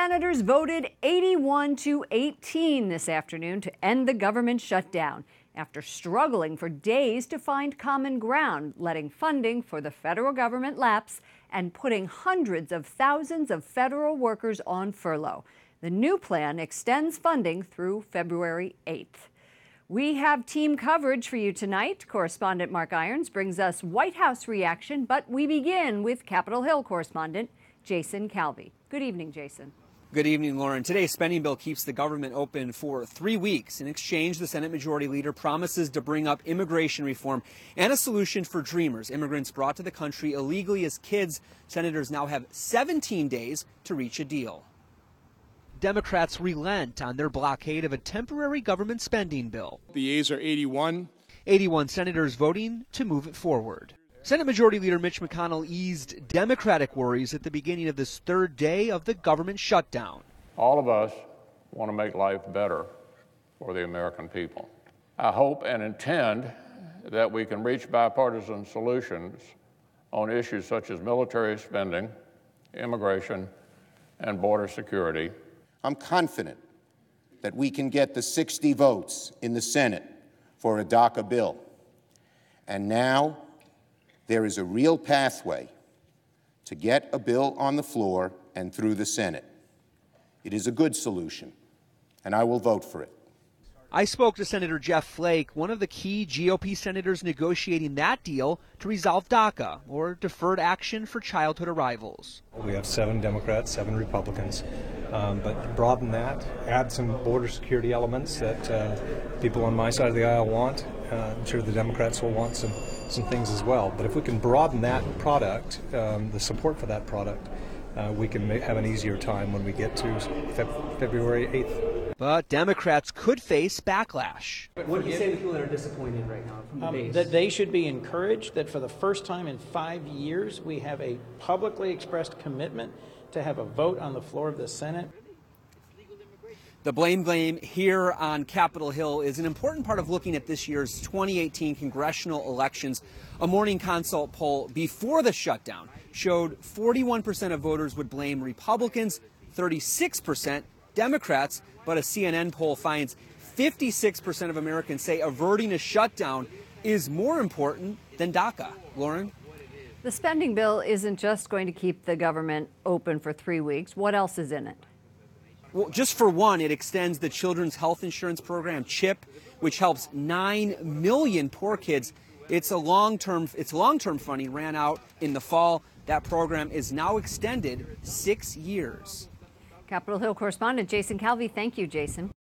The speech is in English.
senators voted 81-18 this afternoon to end the government shutdown after struggling for days to find common ground, letting funding for the federal government lapse and putting hundreds of thousands of federal workers on furlough. The new plan extends funding through February 8th. We have team coverage for you tonight. Correspondent Mark Irons brings us White House reaction, but we begin with Capitol Hill correspondent Jason Calvi. Good evening, Jason. Good evening, Lauren. Today's spending bill keeps the government open for 3 weeks. In exchange, the Senate Majority Leader promises to bring up immigration reform and a solution for dreamers, immigrants brought to the country illegally as kids. Senators now have 17 days to reach a deal. Democrats relent on their blockade of a temporary government spending bill. The yeas are 81. 81 senators voting to move it forward. Senate Majority Leader Mitch McConnell eased Democratic worries at the beginning of this third day of the government shutdown. All of us want to make life better for the American people. I hope and intend that we can reach bipartisan solutions on issues such as military spending, immigration, and border security. I'm confident that we can get the 60 votes in the Senate for a DACA bill. And now there is a real pathway to get a bill on the floor and through the Senate. It is a good solution, and I will vote for it. I spoke to Senator Jeff Flake, one of the key GOP senators negotiating that deal to resolve DACA, or Deferred Action for Childhood Arrivals. We have 7 Democrats, 7 Republicans, but broaden that, add some border security elements that people on my side of the aisle want. I'm sure the Democrats will want some things as well. But if we can broaden that product, the support for that product, we can have an easier time when we get to February 8th. But Democrats could face backlash. What do you say to people that are disappointed right now from the base? That they should be encouraged that for the first time in 5 years, we have a publicly expressed commitment to have a vote on the floor of the Senate. The blame game here on Capitol Hill is an important part of looking at this year's 2018 congressional elections. A Morning Consult poll before the shutdown showed 41% of voters would blame Republicans, 36% Democrats, but a CNN poll finds 56% of Americans say averting a shutdown is more important than DACA. Lauren? The spending bill isn't just going to keep the government open for 3 weeks. What else is in it? Well, just for one, it extends the Children's Health Insurance Program, CHIP, which helps 9 million poor kids. Its long-term funding ran out in the fall. That program is now extended 6 years. Capitol Hill correspondent Jason Calvi. Thank you, Jason.